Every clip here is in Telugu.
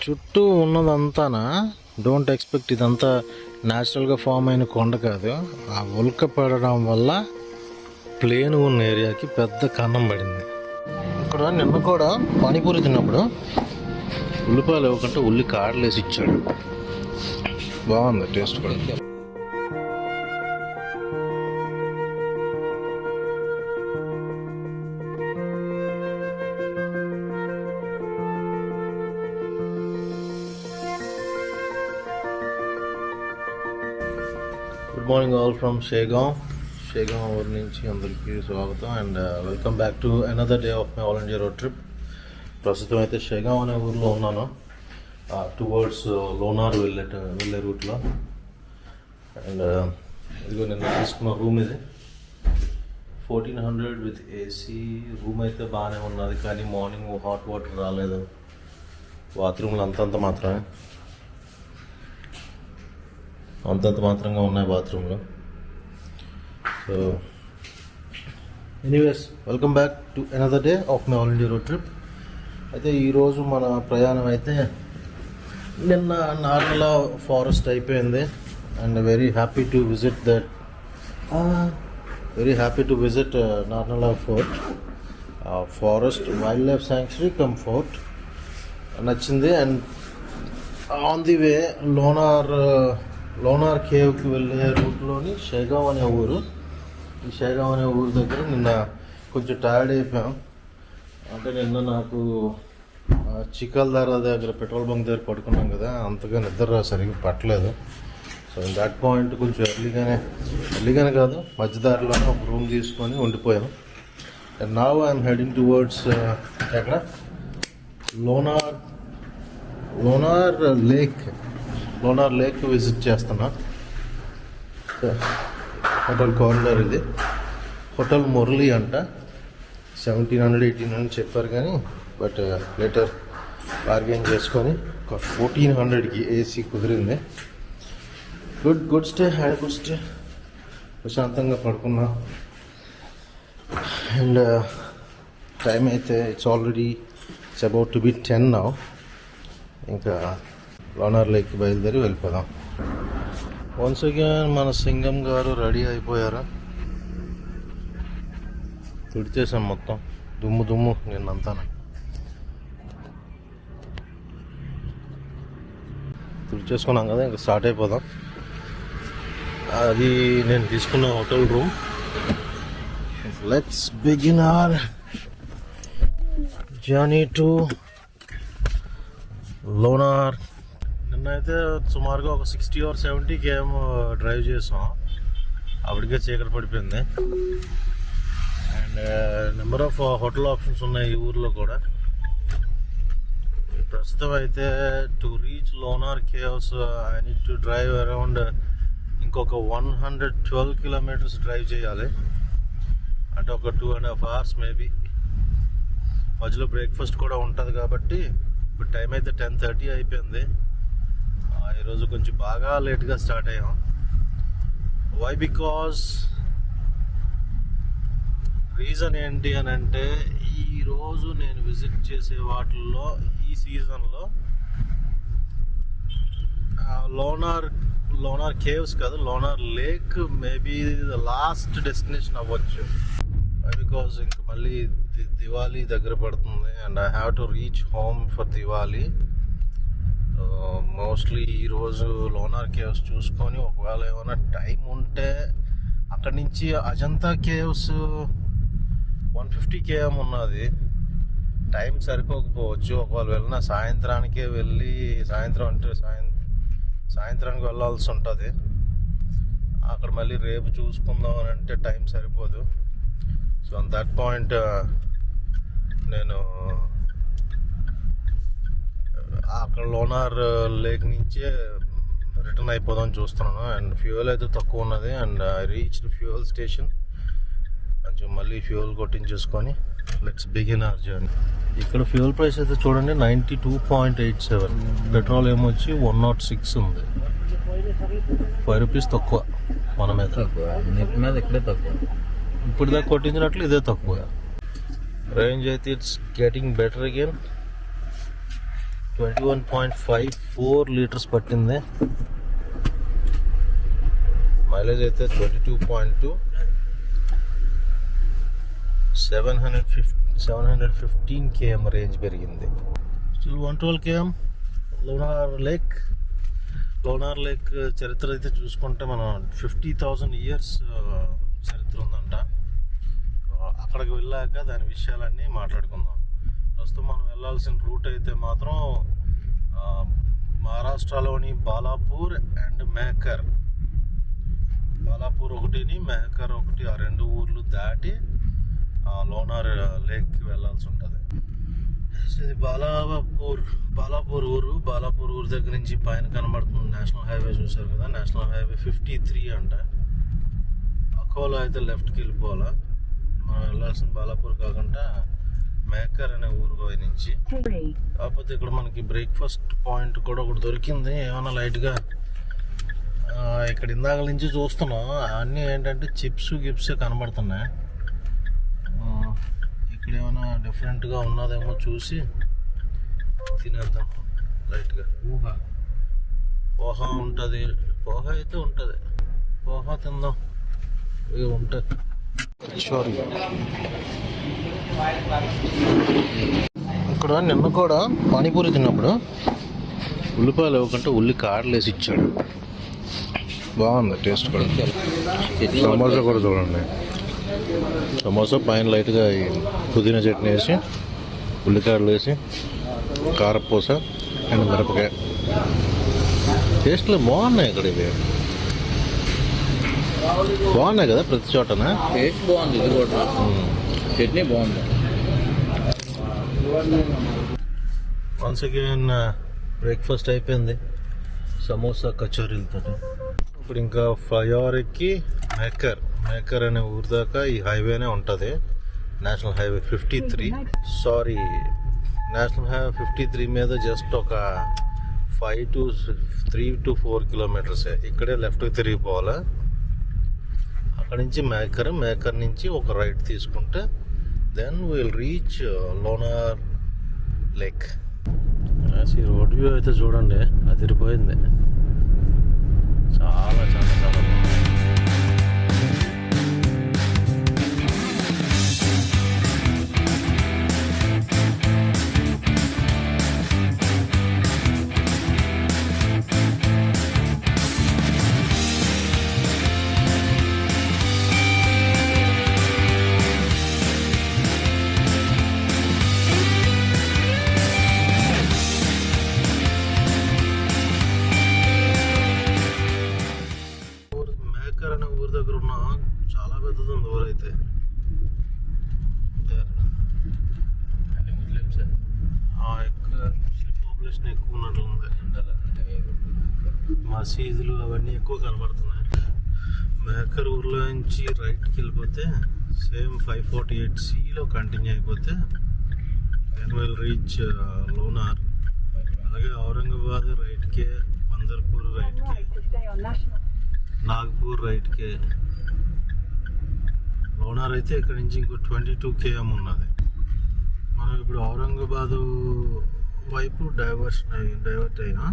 చుట్టూ ఉన్నదంతానా డోంట్ ఎక్స్పెక్ట్ ఇదంతా న్యాచురల్గా ఫామ్ అయిన కొండ కాదు. ఆ ఉల్క పడడం వల్ల ప్లేన్ ఉన్న ఏరియాకి పెద్ద కన్నం పడింది. ఇక్కడ నిన్న కూడా పానీపూరి తిన్నప్పుడు ఉల్లిపాయలు ఇవ్వకుంటే ఉల్లి కాడలేసి ఇచ్చాడు. బాగుంది టేస్ట్ కూడా. Good morning all from Shegaon ఊరి నుంచి అందరికీ స్వాగతం and welcome back to another day of my all India road trip. ప్రస్తుతం అయితే షేగావ్ అనే ఊర్లో ఉన్నాను, టువర్డ్స్ లోనార్ వెళ్ళే రూట్లో. అండ్ ఇదిగో నిన్న తీసుకున్న రూమ్ ఇది 1400 విత్ ఏసీ. రూమ్ అయితే బాగానే ఉన్నది, కానీ మార్నింగ్ హాట్ వాటర్ రాలేదు. బాత్రూమ్లు అంతంత మాత్రంగా ఉన్నాయి బాత్రూంలో. So anyways, welcome back to another day of my all India road trip. అయితే ఈరోజు మన ప్రయాణం అయితే నిన్న నార్మల్ ఫారెస్ట్ అయిపోయింది. And very happy to visit Narnala forest wildlife sanctuary cum fort నచ్చింది. And on the way Lonar కేవ్కి వెళ్ళే రూట్లోని షేగావ్ అనే ఊరు. ఈ షేగావ్ అనే ఊరు దగ్గర నిన్న కొంచెం టైర్డ్ అయిపోయాం. అంటే నిన్న నాకు చికల్దార దగ్గర పెట్రోల్ బంక్ దగ్గర పడుకున్నాం కదా, అంతగా నిద్ర సరిగ్గా పట్టలేదు. సో దట్ పాయింట్ కొంచెం ఎర్లీగానే కాదు, మధ్యదారిలోనే ఒక రూమ్ తీసుకొని ఉండిపోయాం. And now I'm heading towards ఎక్కడ లోనార్ లేక్ విజిట్ చేస్తున్నా. హోటల్ కార్నర్ ఇది, హోటల్ మురళి అంట. 1700-1800 చెప్పారు కానీ బట్ లేటర్ బార్గెన్ చేసుకొని ఒక 1400కి ఏసీ కుదిరింది. Good stay, had good stay. ప్రశాంతంగా పడుకున్నా. అండ్ టైం అయితే it's about to be 10 now. ఇంకా లోనార్ లేక్కి బయలుదేరి వెళ్ళిపోదాం. వన్స్ అగైన్ మన సింగం గారు రెడీ అయిపోయారా? తుడిచేసాం మొత్తం, దుమ్ము నిన్నంతా. తుడిచేసుకున్నాం కదా, ఇంకా స్టార్ట్ అయిపోదాం. అది నేను తీసుకున్న hotel room. Let's begin our journey to lunar. నిన్నైతే సుమారుగా ఒక 60 or 70 km డ్రైవ్ చేసాం. అప్పటికే చీకటి పడిపోయింది. And number of hotel options ఉన్నాయి ఈ ఊర్లో కూడా. ప్రస్తుతం అయితే to reach lunar caves I need to drive around ఇంకొక 112 kilometers డ్రైవ్ చేయాలి. అంటే ఒక 2.5 hours మేబీ. మధ్యలో బ్రేక్ఫాస్ట్ కూడా ఉంటుంది కాబట్టి. ఇప్పుడు టైం అయితే 10:30 అయిపోయింది. ఈరోజు కొంచెం బాగా లేట్గా స్టార్ట్ అయ్యాం. వై? బికాజ్ రీజన్ ఏంటి అని అంటే, ఈరోజు నేను విజిట్ చేసే వాటిల్లో ఈ సీజన్లో లోనార్ కేవ్స్ కాదు, lunar lake maybe the last destination అవ్వచ్చు. బికాజ్ ఇంక మళ్ళీ దివాళీ దగ్గర పడుతుంది and I have to reach home for Diwali. Mostly ఈరోజు లోనార్ కేవ్స్ చూసుకొని, ఒకవేళ ఏమైనా టైం ఉంటే అక్కడి నుంచి అజంతా కేవ్స్ 150 km ఉన్నది. టైం సరిపోకపోవచ్చు. ఒకవేళ వెళ్ళిన సాయంత్రానికే వెళ్ళి సాయంత్రానికి వెళ్ళాల్సి ఉంటుంది. అక్కడ మళ్ళీ రేపు చూసుకుందాం అని అంటే టైం సరిపోదు. సో ఆన్ దట్ పాయింట్ నేను అక్కడ లోనార్ లేక్ నుంచే రిటర్న్ అయిపోదాం చూస్తున్నాను. అండ్ ఫ్యూయల్ అయితే తక్కువ ఉన్నది. And I reached fuel station. కొంచెం మళ్ళీ ఫ్యూయల్ కొట్టించేసుకొని లెట్స్ బిగిన్ అవర్ జర్నీ. ఇక్కడ ఫ్యూయల్ ప్రైస్ అయితే చూడండి 92.87. పెట్రోల్ ఏమొచ్చి 106 ఉంది. 5 rupees తక్కువ మన మీద. ఇక్కడే తక్కువ. ఇప్పుడు దాకా కొట్టించినట్లు ఇదే తక్కువ. రేంజ్ అయితే it's getting better again. 21.54 litres పట్టింది. మైలేజ్ అయితే 22.2. 715 km రేంజ్ పెరిగింది. Still 112 km. లోనార్ లేక్ చరిత్ర అయితే చూసుకుంటే మనం 50,000 years చరిత్ర ఉందంట. అక్కడికి వెళ్ళాక దాని విషయాలన్నీ మాట్లాడుకుందాం. ప్రస్తుతం మనం వెళ్ళాల్సిన రూట్ అయితే మాత్రం మహారాష్ట్రలోని బాలాపూర్ అండ్ మేకర్. బాలాపూర్ ఒకటిని, మేకర్ ఒకటి, ఆ 2 ఊర్లు దాటి లోనార్ లేక్కి వెళ్ళాల్సి ఉంటుంది. ఇది బాలాపూర్ ఊరు. బాలాపూర్ ఊరు దగ్గర నుంచి పైన కనబడుతుంది నేషనల్ హైవే, చూసారు కదా, నేషనల్ హైవే 53 అంట. అకోలా అయితే లెఫ్ట్కి వెళ్ళిపోవాలా. మనం వెళ్ళాల్సిన బాలాపూర్ కాకుండా మేకర్ అనే ఊరు పోయి నుంచి. కాకపోతే ఇక్కడ మనకి బ్రేక్ఫాస్ట్ పాయింట్ కూడా ఒకటి దొరికింది. ఏమైనా లైట్గా ఇక్కడ ఇందాక నుంచి చూస్తున్నాం, అన్నీ ఏంటంటే చిప్స్ గిప్స్ కనబడుతున్నాయి. ఇక్కడ ఏమైనా డిఫరెంట్గా ఉన్నదేమో చూసి తినేద్దాం లైట్గా. పోహా ఉంటుంది, పోహా అయితే ఉంటుంది, పోహా తిందాం. ఇవి ఉంటాయి. ఇక్కడ నిన్న కూడా పానీపూరి తిన్నప్పుడు ఉల్లిపాయలు ఇవ్వకుంటే ఉల్లి కాడలు వేసి ఇచ్చాడు. బాగుంది టేస్ట్ కూడా. సమోసా కూడా చూడండి, సమోసా పైన లైట్గా పుదీనా చట్నీ వేసి, ఉల్లికాడలు వేసి, కారపూస అండ్ మిరపకాయ. టేస్ట్లు బాగున్నాయి. ఇక్కడ ఇవి బాగున్నాయి కదా ప్రతి చోటనా. టేస్ట్ బాగుంది, ఇది కూడా చట్నీ బాగుంది. వన్స్ అగైన్ బ్రేక్ఫాస్ట్ అయిపోయింది సమోసా కచోరీలతో. ఇప్పుడు ఇంకా ఫ్లైఓవర్ ఎక్కి మేకర్ అనే ఊరు దాకా ఈ హైవేనే ఉంటుంది. National highway 53. నేషనల్ హైవే 53 మీద జస్ట్ ఒక 3 to 4 కిలోమీటర్సే. ఇక్కడే లెఫ్ట్కి తిరిగిపోవాలా. అక్కడి నుంచి మేకర్ నుంచి ఒక రైట్ తీసుకుంటే then will reach Lonar lake. ఈ రోడ్ వ్యూ అయితే చూడండి, అదిరిపోయింది. చాలా చాలా చాలా బాగుంది. ఊరు దగ్గర ఉన్న చాలా పెద్దది ఉంది ఊరైతే. ముస్లిమ్సే ముస్లిం పాపులేషన్ ఎక్కువ ఉన్నట్లుంది. మసీదులు అవన్నీ ఎక్కువ కనబడుతున్నాయి. మేకర్ ఊర్లో నుంచి రైట్కి వెళ్ళిపోతే సేమ్ 548Cలో కంటిన్యూ అయిపోతే దెన్ విల్ రీచ్ లోనార్. అలాగే ఔరంగాబాద్ రైట్కే, పందర్పూర్ రైట్కే, నాగ్పూర్ రైట్కే. లోనార్ అయితే ఇక్కడ నుంచి ఇంకో 22 km ఉన్నది. మనం ఇప్పుడు ఔరంగాబాదు వైపు డైవర్ట్ అయినా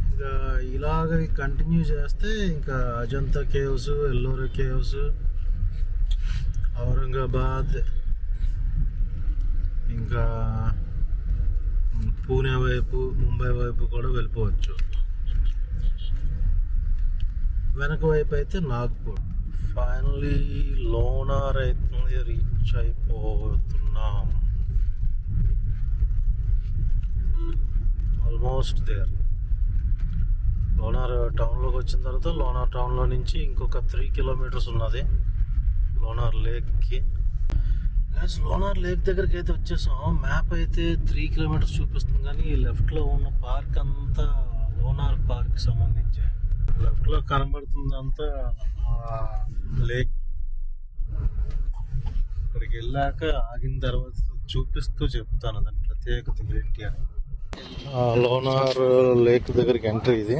ఇంకా ఇలాగ కంటిన్యూ చేస్తే ఇంకా అజంతా కేవ్స్, ఎల్లోరా కేవ్స్, ఔరంగాబాద్, ఇంకా పూణే వైపు, ముంబై వైపు కూడా వెళ్ళిపోవచ్చు. వెనక వైపు అయితే నాగ్పూర్. ఫైనలీ లోనార్ అయితే రీచ్ అయిపోతున్నాం. Almost there. లోనార్ టౌన్లోకి వచ్చిన తర్వాత లోనార్ టౌన్లో నుంచి ఇంకొక 3 kilometers ఉన్నది లోనార్ లేక్కి. లోనార్ లేక్ దగ్గరికి అయితే వచ్చేసాం. మ్యాప్ అయితే 3 kilometers చూపిస్తుంది, కానీ ఈ లెఫ్ట్లో ఉన్న పార్క్ అంతా లోనార్ పార్క్ సంబంధించి. లెఫ్ట్లో కనబడుతుందంతా లేక్. అక్కడికి వెళ్ళాక ఆగిన తర్వాత చూపిస్తూ చెప్తాను దాని ప్రత్యేకత ఏంటి అని. లోనార్ లేక్ దగ్గరికి ఎంట్రీ ఇది.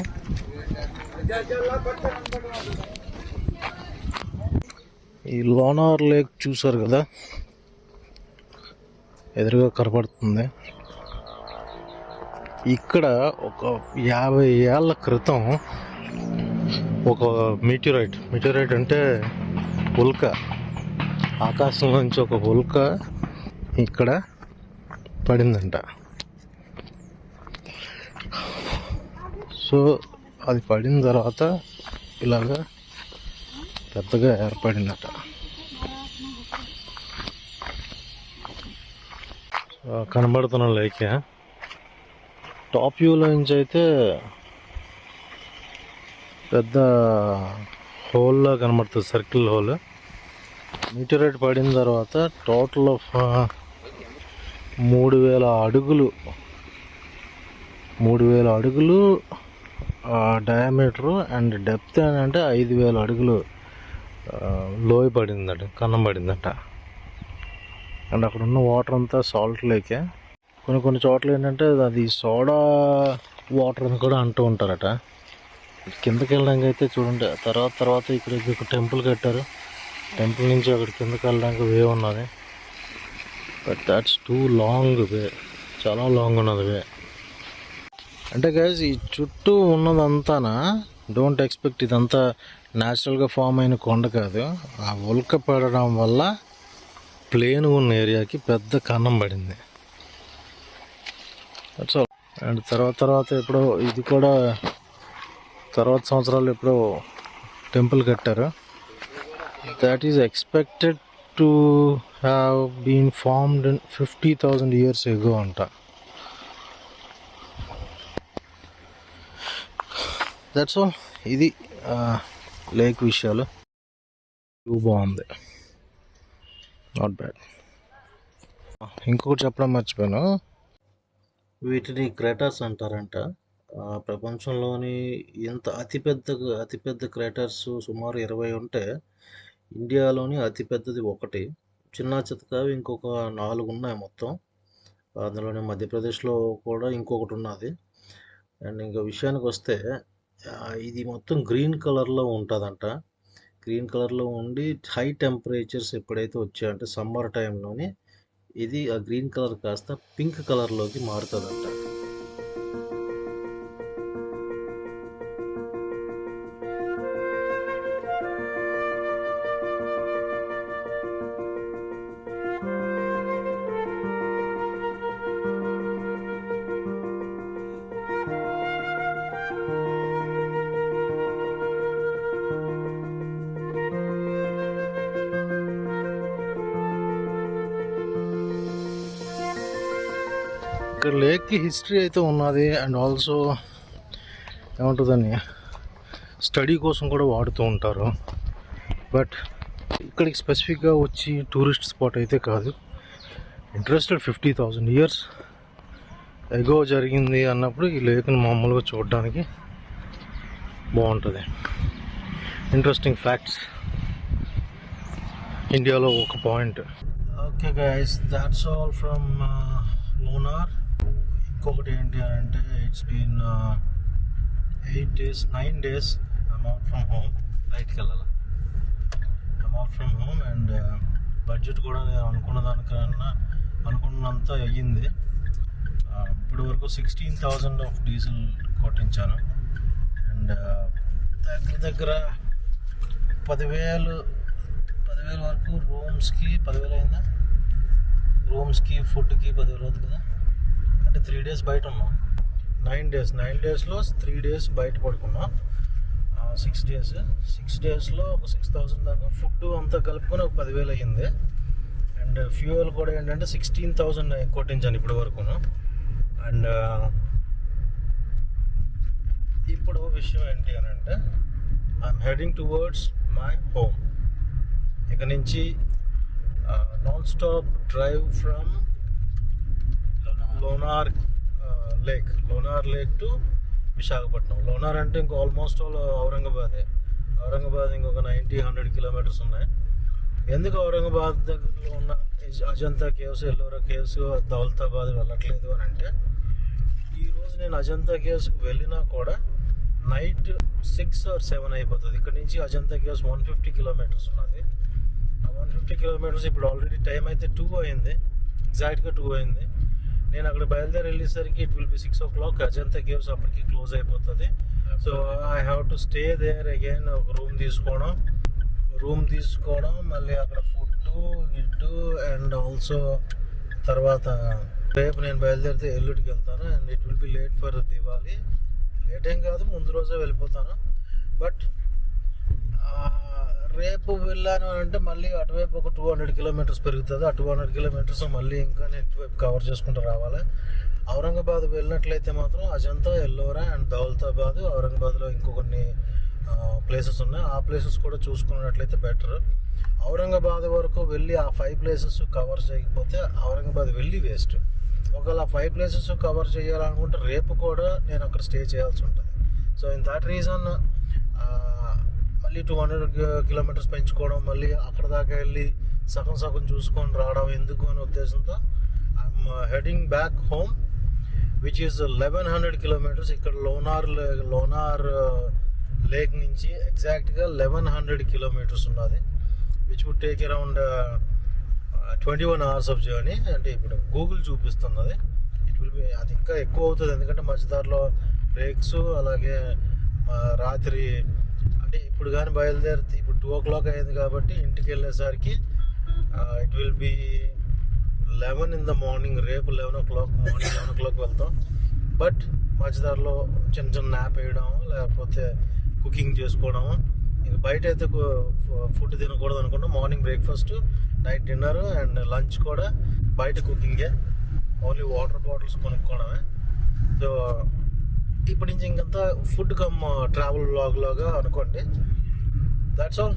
ఈ లోనార్ లేక్ చూసారు కదా, ఎదురుగా కనబడుతుంది. ఇక్కడ ఒక 50 ఏళ్ళ క్రితం ఒక మీటిరైట్ అంటే ఉల్క, ఆకాశం నుంచి ఒక ఉల్క ఇక్కడ పడిందంట. సో అది పడిన తర్వాత ఇలాగా పెద్దగా ఏర్పడిందట. కనబడుతున్న లేకే టాప్ వ్యూలో నుంచి అయితే పెద్ద హోల్లా కనబడుతుంది, సర్కిల్ హోల్. మీటరైట్ పడిన తర్వాత టోటల్ ఆఫ్ 3000 అడుగులు డయామీటరు అండ్ డెప్త్ అంటే 5000 అడుగులు లోయ పడిందట, కన్నం పడిందట. అండ్ అక్కడ ఉన్న వాటర్ అంతా సాల్ట్ లేకే. కొన్ని చోట్ల ఏంటంటే అది సోడా వాటర్ అని కూడా అంటూ ఉంటారట. కిందకి వెళ్ళడానికి అయితే చూడండి, తర్వాత ఇక్కడ టెంపుల్ కట్టారు. టెంపుల్ నుంచి అక్కడ కిందకి వెళ్ళడానికి వే ఉన్నది. But that's two long way, చాలా లాంగ్ ఉన్నది వే. అంటే గైస్ ఈ చుట్టూ ఉన్నదంతానా డోంట్ ఎక్స్పెక్ట్ ఇదంతా న్యాచురల్గా ఫామ్ అయిన కొండ కాదు. ఆ ఉల్క పడడం వల్ల ప్లేన్ ఉన్న ఏరియాకి పెద్ద కన్నం పడింది. That's all. అండ్ తర్వాత ఎప్పుడో ఇది కూడా తర్వాత సంవత్సరాలు ఎప్పుడో టెంపుల్ కట్టారు. that is expected to have been formed in 50,000 years ago అంట. That's all. ఇది లేక్ విషయాలు. వ్యూ బాగుంది, నాట్ బ్యాడ్. ఇంకొకటి చెప్పడం మర్చిపోయాను, వీటిని క్రేటర్స్ అంటారంట. ప్రపంచంలోని ఇంత అతిపెద్ద క్రేటర్స్ సుమారు 20 ఉంటే ఇండియాలోని అతిపెద్దది ఒకటి. చిన్న చితకావి ఇంకొక 4 ఉన్నాయి మొత్తం. అందులోనే మధ్యప్రదేశ్లో కూడా ఇంకొకటి ఉన్నది. అండ్ ఇంకా విషయానికి వస్తే ఇది మొత్తం గ్రీన్ కలర్లో ఉంటుందంట. గ్రీన్ కలర్లో ఉండి హై టెంపరేచర్స్ ఎప్పుడైతే వచ్చాయంటే సమ్మర్ టైంలోని ఇది ఆ గ్రీన్ కలర్ కాస్త పింక్ కలర్లోకి మారుతుందంట. ఇక్కడ లేక్కి హిస్టరీ అయితే ఉన్నది. అండ్ ఆల్సో ఏమంటుందని స్టడీ కోసం కూడా వాడుతూ ఉంటారు. బట్ ఇక్కడికి స్పెసిఫిక్గా వచ్చి టూరిస్ట్ స్పాట్ అయితే కాదు. ఇంట్రెస్టెడ్ 50,000 years ఎగో జరిగింది అన్నప్పుడు ఈ లేక్ని మామూలుగా చూడడానికి బాగుంటుంది. ఇంట్రెస్టింగ్ ఫ్యాక్ట్స్ ఇండియాలో ఒక point. Okay guys, that's all from lunar. ఇంకొకటి ఏంటి అని అంటే it's been 9 days I'm out from home. బయటికి వెళ్ళాలి, I'm out from home. And budget కూడా నేను అనుకున్నంత అయ్యింది. ఇప్పటి వరకు 16,000 ఆఫ్ డీజిల్ కొట్టించాను. అండ్ దగ్గర 10,000 వరకు రూమ్స్కి 10,000 అయిందా? రూమ్స్కి ఫుడ్కి 10,000 అవుతుంది కదా. అంటే 3 days బయట ఉన్నాం. 9 daysలో 3 days బయట పడుకున్నాం. 6 daysలో ఒక 6,000 దాకా ఫుడ్ అంతా కలుపుకొని ఒక 10,000 అయ్యింది. అండ్ ఫ్యూయల్ కూడా ఏంటంటే 16,000 కొట్టించాను ఇప్పటి వరకును. అండ్ ఇప్పుడు విషయం ఏంటి అని అంటే I'm heading towards my home. ఇక నుంచి non stop drive from lunar lake to Visakhapatnam. Lunar అంటే ఇంకో ఆల్మోస్ట్ ఔరంగాబాద్ ఇంకొక 90-100 kilometers ఉన్నాయి. ఎందుకు ఔరంగాబాద్ దగ్గరలో ఉన్న అజంతా కేవ్స్, ఎల్లోరా కేవ్స్, దౌలతాబాద్ వెళ్ళట్లేదు అని అంటే, ఈరోజు నేను అజంతా కేవ్స్కి వెళ్ళినా కూడా నైట్ 6 or 7 అయిపోతుంది. ఇక్కడ నుంచి అజంతా కేవ్స్ 150 kilometers ఉన్నది. ఆ 150 kilometers ఇప్పుడు ఆల్రెడీ టైం అయితే 2 అయింది, ఎగ్జాక్ట్గా 2 అయింది. నేను అక్కడ బయలుదేరి వెళ్ళేసరికి it will be 6 o'clock. Ajanta caves అప్పటికి క్లోజ్ అయిపోతుంది. So I have to stay there again. ఒక రూమ్ తీసుకోవడం మళ్ళీ అక్కడ ఫుడ్ అండ్ ఆల్సో తర్వాత రేపు నేను బయలుదేరితే ఎల్లుడికి వెళ్తాను. And it will be late for Diwali. Late ఏం కాదు, ముందు రోజే వెళ్ళిపోతాను. బట్ రేపు వెళ్ళాను అంటే మళ్ళీ అటువైపు ఒక 200 kilometers పెరుగుతుంది. ఆ 200 kilometers మళ్ళీ ఇంకా నేను ఇటువైపు కవర్ చేసుకుంటూ రావాలి. ఔరంగాబాద్ వెళ్ళినట్లయితే మాత్రం అజంతా, ఎల్లోరా అండ్ దౌలతాబాద్, ఔరంగాబాద్లో ఇంకో కొన్ని ప్లేసెస్ ఉన్నాయి. ఆ ప్లేసెస్ కూడా చూసుకున్నట్లయితే బెటర్. ఔరంగాబాద్ వరకు వెళ్ళి ఆ 5 places కవర్ చేయకపోతే ఔరంగాబాద్ వెళ్ళి వేస్ట్. ఒకవేళ ఆ 5 places కవర్ చేయాలనుకుంటే రేపు కూడా నేను అక్కడ స్టే చేయాల్సి ఉంటుంది. సో ఇన్ దాట్ రీజన్ మళ్ళీ 200 kilometers పెంచుకోవడం, మళ్ళీ అక్కడ దాకా వెళ్ళి సగం చూసుకొని రావడం ఎందుకు అనే ఉద్దేశంతో I'm heading back home, which is 1100 kilometers. ఇక్కడ లోనార్ లేక్ నుంచి ఎగ్జాక్ట్గా 1100 kilometers ఉన్నది, which would take around 21 hours of journey. అంటే ఇప్పుడు గూగుల్ చూపిస్తుంది అది. ఇట్ విల్ బి అది ఇంకా ఎక్కువ అవుతుంది, ఎందుకంటే మధ్యదారిలో బ్రేక్స్, అలాగే రాత్రి అంటే ఇప్పుడు కానీ బయలుదేరితే ఇప్పుడు 2 o'clock అయింది కాబట్టి ఇంటికి వెళ్ళేసరికి it will B 11 in the morning. రేపు 11 o'clock మార్నింగ్ 11 o'clock వెళ్తాం. బట్ మధ్యదారిలో చిన్న న్యాప్ వేయడం, లేకపోతే కుకింగ్ చేసుకోవడము. ఇంకా బయట అయితే ఫుడ్ తినకూడదు అనుకుంటాం. Morning breakfast, night dinner and lunch కూడా బయట కుకింగే. ఓన్లీ వాటర్ బాటిల్స్ కొనుక్కోవడమే. సో ఇప్పటి నుంచి ఇంకంతా ఫుడ్ కమ్ ట్రావెల్ వ్లాగ్ లాగా అనుకోండి. That's all.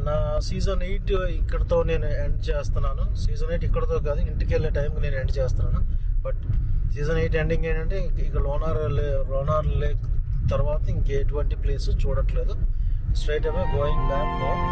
నా సీజన్ 8 ఇక్కడతో నేను ఎండ్ చేస్తున్నాను. సీజన్ 8 ఇక్కడతో కాదు, ఇంటికి వెళ్ళే టైంకి నేను ఎండ్ చేస్తున్నాను. బట్ సీజన్ 8 ఎండింగ్ ఏంటంటే ఇక లోనార్ లేక్ తర్వాత ఇంకెటువంటి ప్లేస్ చూడట్లేదు. స్ట్రైట్ అవే గోయింగ్ బ్యాక్ హోమ్.